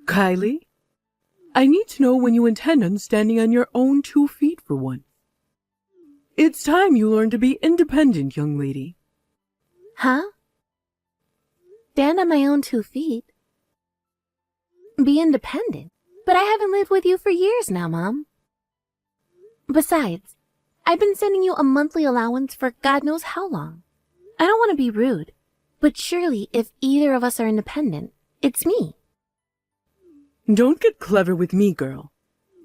Kylie, I need to know when you intend on standing on your own 2 feet for once. It's time you learn to be independent, young lady. Huh? Stand on my own 2 feet? Be independent? But I haven't lived with you for years now, Mom. Besides, I've been sending you a monthly allowance for God knows how long. I don't want to be rude, but surely if either of us are independent, it's me. Don't get clever with me, girl.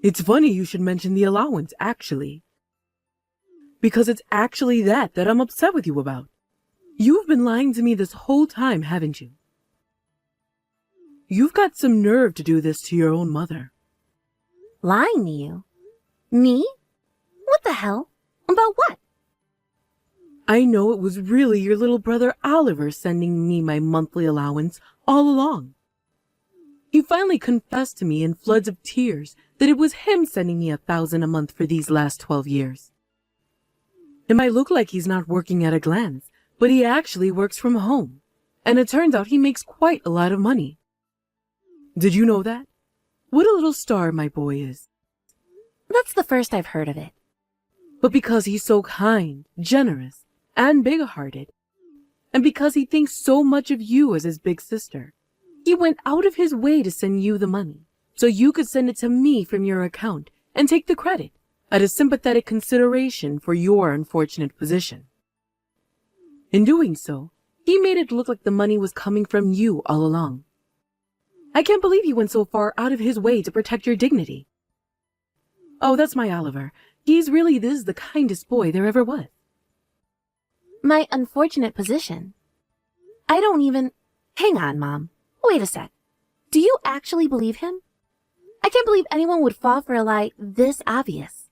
It's funny you should mention the allowance, actually. Because it's actually that I'm upset with you about. You've been lying to me this whole time, haven't you? You've got some nerve to do this to your own mother. Lying to you? Me? What the hell? About what? I know it was really your little brother Oliver sending me my monthly allowance all along. He finally confessed to me in floods of tears that it was him sending me $1,000 a month for these last 12 years. It might look like he's not working at a glance, but he actually works from home, and it turns out he makes quite a lot of money. Did you know that? What a little star my boy is. That's the first I've heard of it. But because he's so kind, generous, and big-hearted, and because he thinks so much of you as his big sister, he went out of his way to send you the money, so you could send it to me from your account and take the credit at a sympathetic consideration for your unfortunate position. In doing so, he made it look like the money was coming from you all along. I can't believe he went so far out of his way to protect your dignity. Oh, that's my Oliver. He's really the kindest boy there ever was. My unfortunate position? I don't even... Hang on, Mom. Wait a sec. Do you actually believe him? I can't believe anyone would fall for a lie this obvious.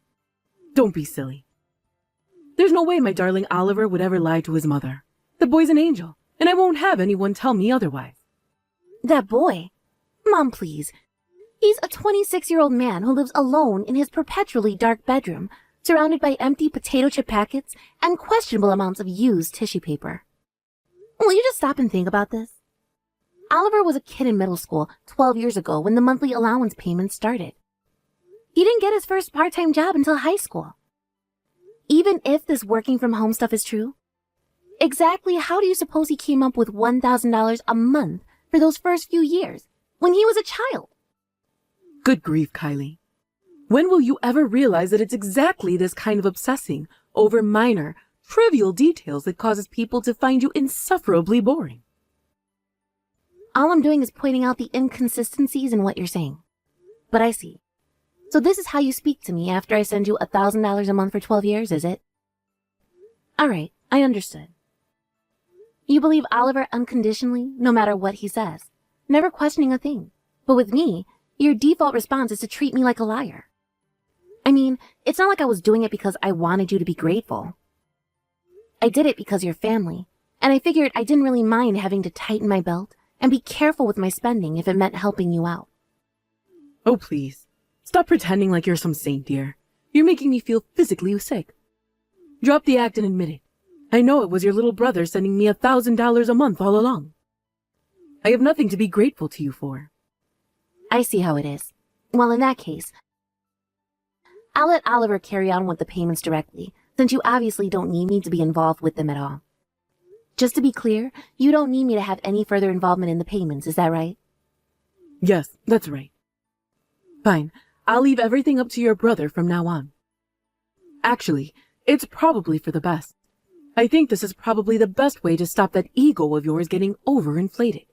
Don't be silly. There's no way my darling Oliver would ever lie to his mother. The boy's an angel, and I won't have anyone tell me otherwise. That boy? Mom, please. He's a 26-year-old man who lives alone in his perpetually dark bedroom, surrounded by empty potato chip packets and questionable amounts of used tissue paper. Will you just stop and think about this? Oliver was a kid in middle school 12 years ago when the monthly allowance payments started. He didn't get his first part-time job until high school. Even if this working from home stuff is true, exactly how do you suppose he came up with $1,000 a month for those first few years when he was a child? Good grief, Kylie. When will you ever realize that it's exactly this kind of obsessing over minor, trivial details that causes people to find you insufferably boring? All I'm doing is pointing out the inconsistencies in what you're saying. But I see. So this is how you speak to me after I send you $1,000 a month for 12 years, is it? All right, I understood. You believe Oliver unconditionally, no matter what he says, never questioning a thing. But with me, your default response is to treat me like a liar. I mean, it's not like I was doing it because I wanted you to be grateful. I did it because you're family, and I figured I didn't really mind having to tighten my belt and be careful with my spending if it meant helping you out. Oh, please. Stop pretending like you're some saint, dear. You're making me feel physically sick. Drop the act and admit it. I know it was your little brother sending me $1,000 a month all along. I have nothing to be grateful to you for. I see how it is. Well, in that case, I'll let Oliver carry on with the payments directly, since you obviously don't need me to be involved with them at all. Just to be clear, you don't need me to have any further involvement in the payments, is that right? Yes, that's right. Fine, I'll leave everything up to your brother from now on. Actually, it's probably for the best. I think this is probably the best way to stop that ego of yours getting overinflated.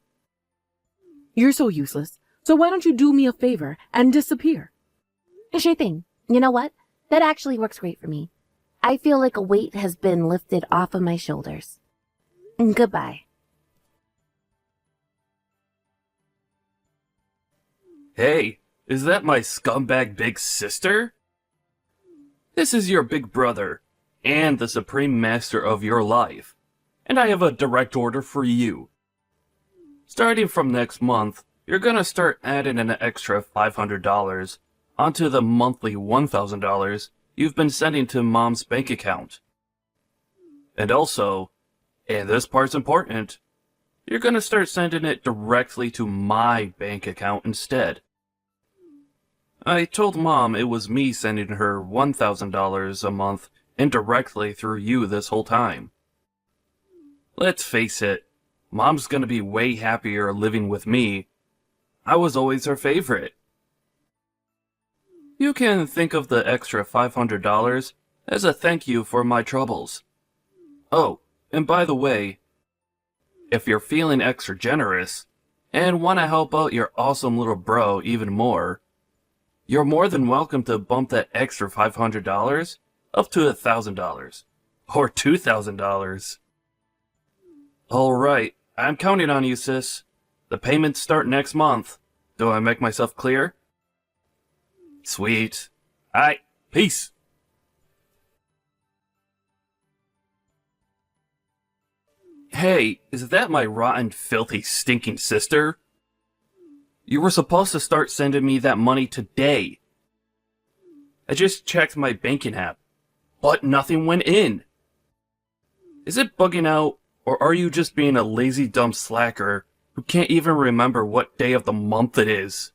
You're so useless, so why don't you do me a favor and disappear? Sure thing. You know what? That actually works great for me. I feel like a weight has been lifted off of my shoulders. Goodbye. Hey, is that my scumbag big sister? This is your big brother, and the supreme master of your life, and I have a direct order for you. Starting from next month, you're gonna start adding an extra $500 onto the monthly $1,000 you've been sending to Mom's bank account. And also, and this part's important, you're gonna start sending it directly to my bank account instead. I told Mom it was me sending her $1,000 a month indirectly through you this whole time. Let's face it, Mom's gonna be way happier living with me. I was always her favorite. You can think of the extra $500 as a thank you for my troubles. Oh, and by the way, if you're feeling extra generous and want to help out your awesome little bro even more, you're more than welcome to bump that extra $500 up to $1,000 or $2,000. Alright, I'm counting on you, sis. The payments start next month. Do I make myself clear? Sweet. Aight, peace. Hey, is that my rotten, filthy, stinking sister? You were supposed to start sending me that money today. I just checked my banking app, but nothing went in. Is it bugging out, or are you just being a lazy dumb slacker who can't even remember what day of the month it is?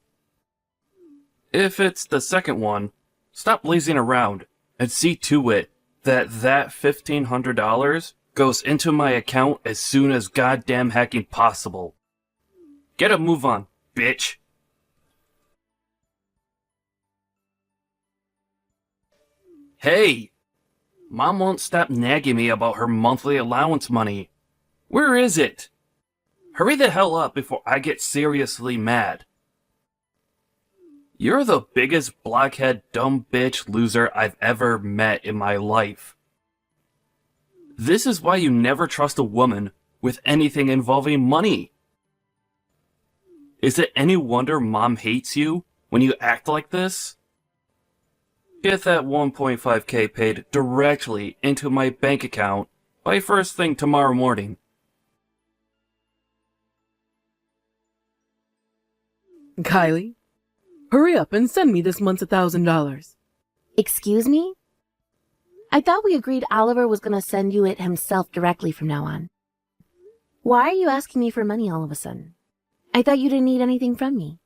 If it's the second one, stop lazing around and see to it that $1,500 goes into my account as soon as goddamn hecking possible. Get a move on, bitch. Hey! Mom won't stop nagging me about her monthly allowance money. Where is it? Hurry the hell up before I get seriously mad. You're the biggest blockhead dumb bitch loser I've ever met in my life. This is why you never trust a woman with anything involving money. Is it any wonder Mom hates you when you act like this? Get that 1.5K paid directly into my bank account by first thing tomorrow morning. Kylie, hurry up and send me this month's $1,000. Excuse me? I thought we agreed Oliver was going to send you it himself directly from now on. Why are you asking me for money all of a sudden? I thought you didn't need anything from me.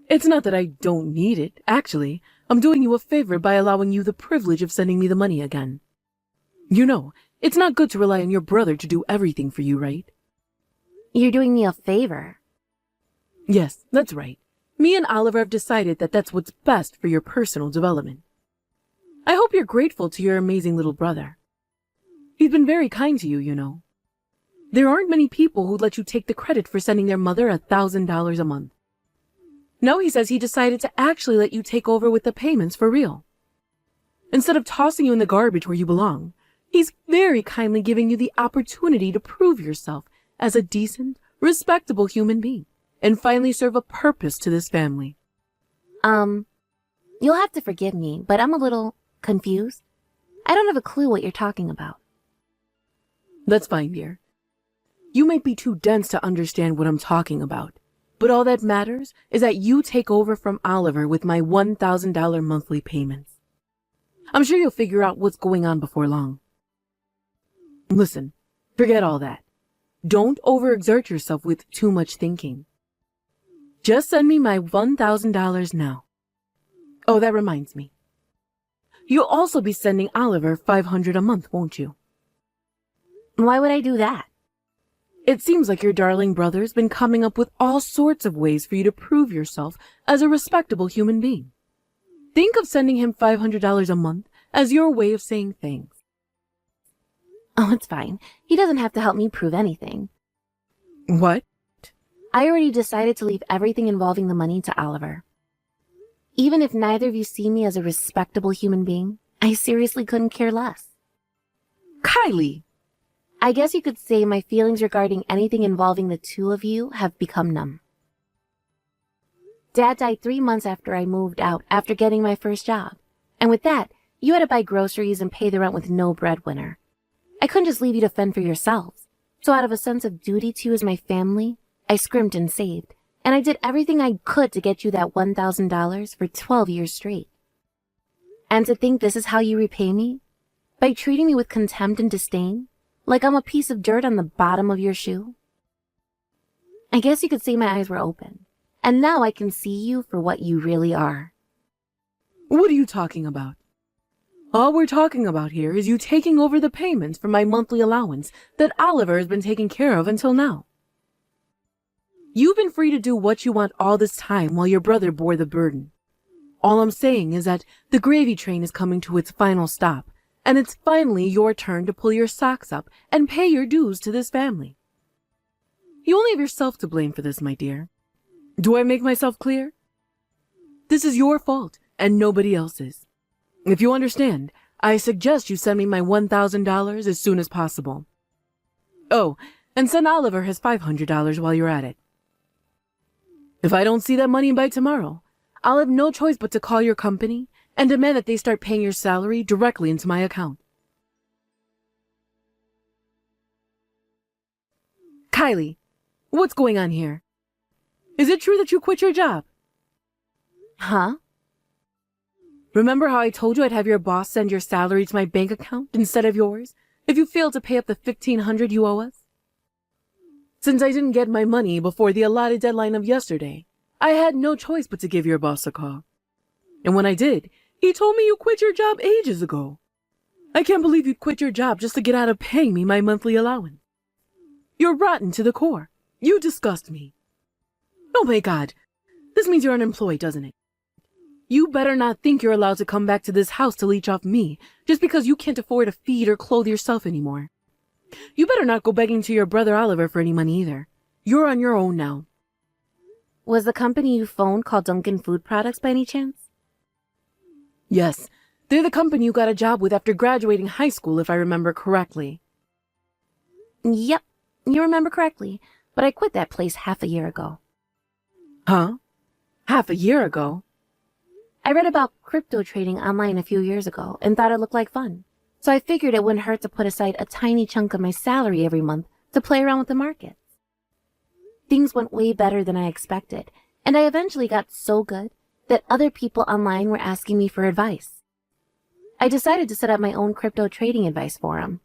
It's not that I don't need it. Actually, I'm doing you a favor by allowing you the privilege of sending me the money again. You know, it's not good to rely on your brother to do everything for you, right? You're doing me a favor. Yes, that's right. Me and Oliver have decided that that's what's best for your personal development. I hope you're grateful to your amazing little brother. He's been very kind to you, you know. There aren't many people who'd let you take the credit for sending their mother $1,000 a month. Now he says he decided to actually let you take over with the payments for real. Instead of tossing you in the garbage where you belong, he's very kindly giving you the opportunity to prove yourself as a decent, respectable human being and finally serve a purpose to this family. You'll have to forgive me, but I'm a little confused. I don't have a clue what you're talking about. That's fine, dear. You might be too dense to understand what I'm talking about, but all that matters is that you take over from Oliver with my $1,000 monthly payments. I'm sure you'll figure out what's going on before long. Listen, forget all that. Don't overexert yourself with too much thinking. Just send me my $1,000 now. Oh, that reminds me. You'll also be sending Oliver $500 a month, won't you? Why would I do that? It seems like your darling brother's been coming up with all sorts of ways for you to prove yourself as a respectable human being. Think of sending him $500 a month as your way of saying thanks. Oh, it's fine. He doesn't have to help me prove anything. What? I already decided to leave everything involving the money to Oliver. Even if neither of you see me as a respectable human being, I seriously couldn't care less. Kylie! I guess you could say my feelings regarding anything involving the two of you have become numb. Dad died 3 months after I moved out after getting my first job. And with that, you had to buy groceries and pay the rent with no breadwinner. I couldn't just leave you to fend for yourselves. So out of a sense of duty to you as my family, I scrimped and saved. And I did everything I could to get you that $1,000 for 12 years straight. And to think this is how you repay me? By treating me with contempt and disdain? Like I'm a piece of dirt on the bottom of your shoe? I guess you could say my eyes were open, and now I can see you for what you really are. What are you talking about? All we're talking about here is you taking over the payments for my monthly allowance that Oliver has been taking care of until now. You've been free to do what you want all this time while your brother bore the burden. All I'm saying is that the gravy train is coming to its final stop, and it's finally your turn to pull your socks up and pay your dues to this family. You only have yourself to blame for this, my dear. Do I make myself clear? This is your fault and nobody else's. If you understand, I suggest you send me my $1,000 as soon as possible. Oh, and send Oliver his $500 while you're at it. If I don't see that money by tomorrow, I'll have no choice but to call your company and demand that they start paying your salary directly into my account. Kylie, what's going on here? Is it true that you quit your job? Huh? Remember how I told you I'd have your boss send your salary to my bank account instead of yours if you failed to pay up the $1,500 you owe us? Since I didn't get my money before the allotted deadline of yesterday, I had no choice but to give your boss a call. And when I did, he told me you quit your job ages ago. I can't believe you quit your job just to get out of paying me my monthly allowance. You're rotten to the core. You disgust me. Oh my God, this means you're unemployed, doesn't it? You better not think you're allowed to come back to this house to leech off me just because you can't afford to feed or clothe yourself anymore. You better not go begging to your brother Oliver for any money either. You're on your own now. Was the company you phoned called Dunkin' Food Products by any chance? Yes, they're the company you got a job with after graduating high school, if I remember correctly. Yep, you remember correctly, but I quit that place half a year ago. Huh? Half a year ago? I read about crypto trading online a few years ago and thought it looked like fun. So I figured it wouldn't hurt to put aside a tiny chunk of my salary every month to play around with the markets. Things went way better than I expected, and I eventually got so good that other people online were asking me for advice. I decided to set up my own crypto trading advice forum.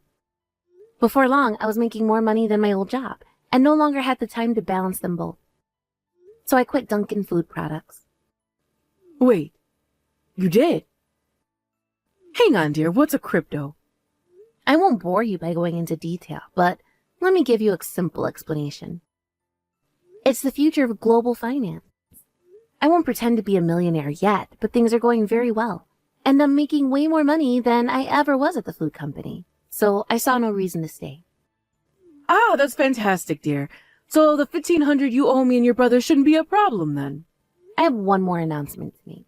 Before long, I was making more money than my old job and no longer had the time to balance them both. So I quit Dunkin' Food Products. Wait, you did? Hang on, dear, what's a crypto? I won't bore you by going into detail, but let me give you a simple explanation. It's the future of global finance. I won't pretend to be a millionaire yet, but things are going very well, and I'm making way more money than I ever was at the food company, so I saw no reason to stay. Ah, that's fantastic, dear. So the $1,500 you owe me and your brother shouldn't be a problem then. I have one more announcement to make.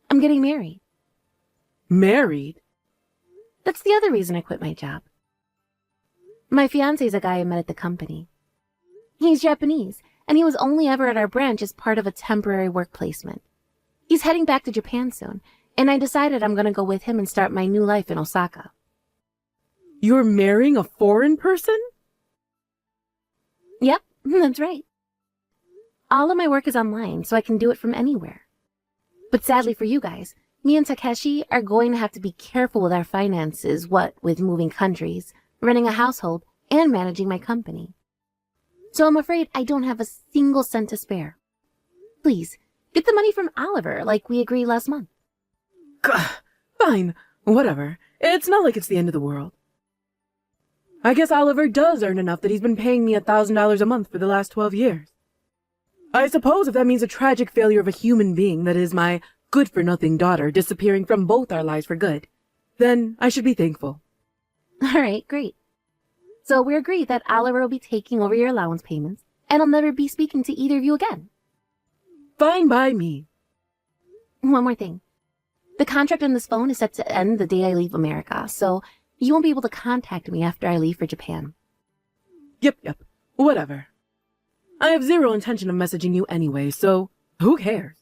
I'm getting married. Married? That's the other reason I quit my job. My fiancé's a guy I met at the company. He's Japanese, and he was only ever at our branch as part of a temporary work placement. He's heading back to Japan soon, and I decided I'm going to go with him and start my new life in Osaka. You're marrying a foreign person? Yep, that's right. All of my work is online, so I can do it from anywhere. But sadly for you guys, me and Takeshi are going to have to be careful with our finances, what with moving countries, running a household, and managing my company. So I'm afraid I don't have a single cent to spare. Please, get the money from Oliver like we agreed last month. Fine, whatever. It's not like it's the end of the world. I guess Oliver does earn enough that he's been paying me $1,000 a month for the last 12 years. I suppose if that means a tragic failure of a human being that is my good-for-nothing daughter disappearing from both our lives for good, then I should be thankful. All right, great. So we agreed that Oliver will be taking over your allowance payments, and I'll never be speaking to either of you again. Fine by me. One more thing. The contract on this phone is set to end the day I leave America, so you won't be able to contact me after I leave for Japan. Yep, whatever. I have zero intention of messaging you anyway, so who cares?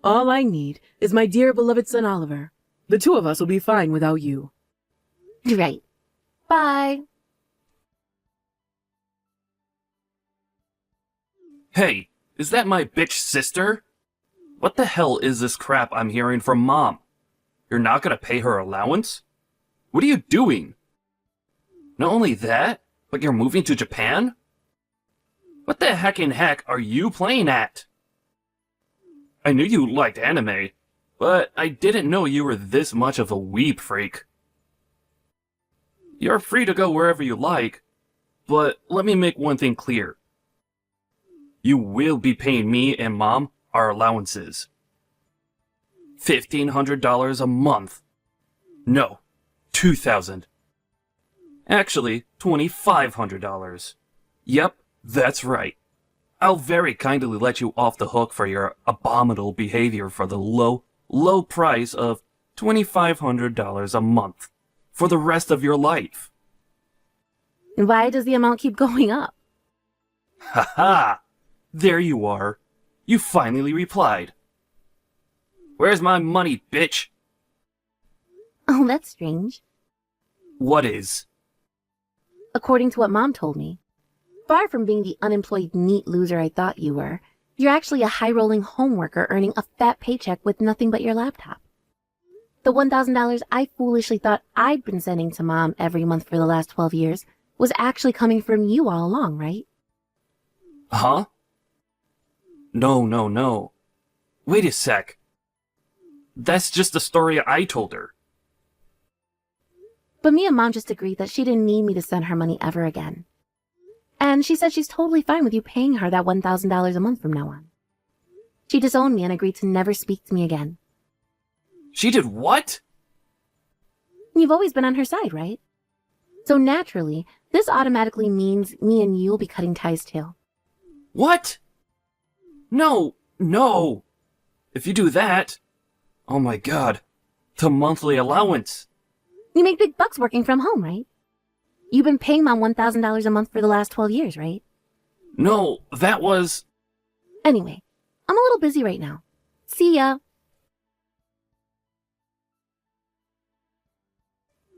All I need is my dear beloved son Oliver. The two of us will be fine without you. Right. Bye. Hey, is that my bitch sister? What the hell is this crap I'm hearing from Mom? You're not gonna pay her allowance? What are you doing? Not only that, but you're moving to Japan? What the heck are you playing at? I knew you liked anime, but I didn't know you were this much of a weeb freak. You're free to go wherever you like, but let me make one thing clear. You will be paying me and Mom our allowances. $1,500 a month. No, $2,000. Actually, $2,500. Yep, that's right. I'll very kindly let you off the hook for your abominable behavior for the low price of $2,500 a month for the rest of your life. Why does the amount keep going up? Ha ha! There you are. You finally replied. Where's my money, bitch? Oh, that's strange. What is? According to what Mom told me, far from being the unemployed neat loser I thought you were, you're actually a high-rolling homeworker earning a fat paycheck with nothing but your laptop. The $1,000 I foolishly thought I'd been sending to Mom every month for the last 12 years was actually coming from you all along, right? Huh? No. Wait a sec. That's just the story I told her. But me and Mom just agreed that she didn't need me to send her money ever again. And she said she's totally fine with you paying her that $1,000 a month from now on. She disowned me and agreed to never speak to me again. She did what? You've always been on her side, right? So naturally, this automatically means me and you will be cutting ties too. What? No. If you do that... Oh my god. The monthly allowance. You make big bucks working from home, right? You've been paying Mom $1,000 a month for the last 12 years, right? No, that was... Anyway, I'm a little busy right now. See ya.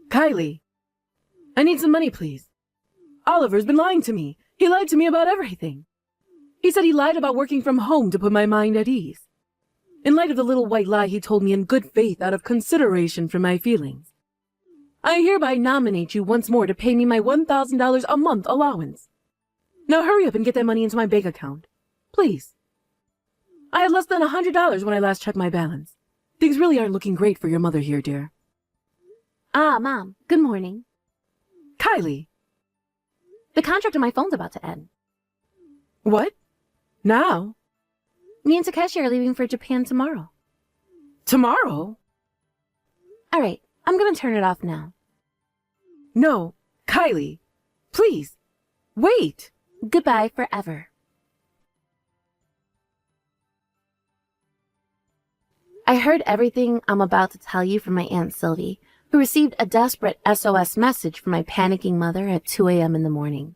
Kylie, I need some money, please. Oliver's been lying to me. He lied to me about everything. He said he lied about working from home to put my mind at ease. In light of the little white lie he told me in good faith out of consideration for my feelings, I hereby nominate you once more to pay me my $1,000 a month allowance. Now hurry up and get that money into my bank account. Please. I had less than $100 when I last checked my balance. Things really aren't looking great for your mother here, dear. Ah, Mom. Good morning. Kylie! The contract on my phone's about to end. What? Now? Me and Takeshi are leaving for Japan tomorrow. Tomorrow? All right, I'm gonna turn it off now. No, Kylie. Please. Wait. Goodbye forever. I heard everything I'm about to tell you from my Aunt Sylvie, who received a desperate SOS message from my panicking mother at 2 a.m. in the morning.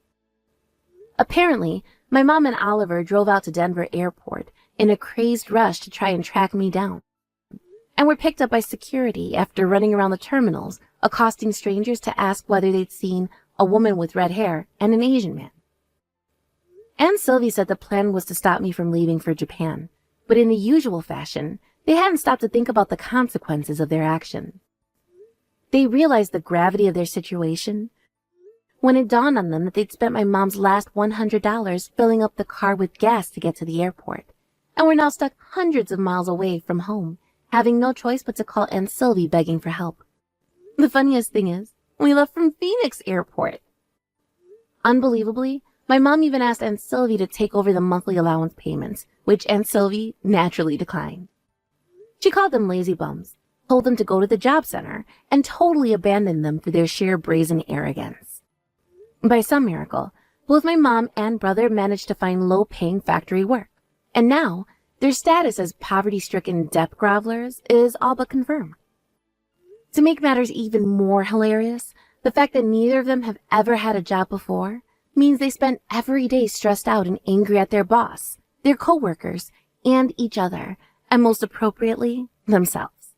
Apparently, my mom and Oliver drove out to Denver Airport in a crazed rush to try and track me down, and were picked up by security after running around the terminals, accosting strangers to ask whether they'd seen a woman with red hair and an Asian man. Aunt Sylvie said the plan was to stop me from leaving for Japan, but in the usual fashion, they hadn't stopped to think about the consequences of their action. They realized the gravity of their situation when it dawned on them that they'd spent my mom's last $100 filling up the car with gas to get to the airport, and were now stuck hundreds of miles away from home, having no choice but to call Aunt Sylvie begging for help. The funniest thing is, we left from Phoenix Airport. Unbelievably, my mom even asked Aunt Sylvie to take over the monthly allowance payments, which Aunt Sylvie naturally declined. She called them lazy bums, told them to go to the job center, and totally abandoned them for their sheer brazen arrogance. By some miracle, both my mom and brother managed to find low-paying factory work, and now their status as poverty-stricken debt grovelers is all but confirmed. To make matters even more hilarious, the fact that neither of them have ever had a job before means they spent every day stressed out and angry at their boss, their coworkers, and each other, and most appropriately, themselves.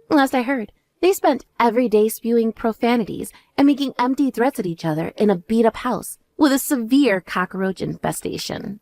Last I heard, they spent every day spewing profanities and making empty threats at each other in a beat-up house with a severe cockroach infestation.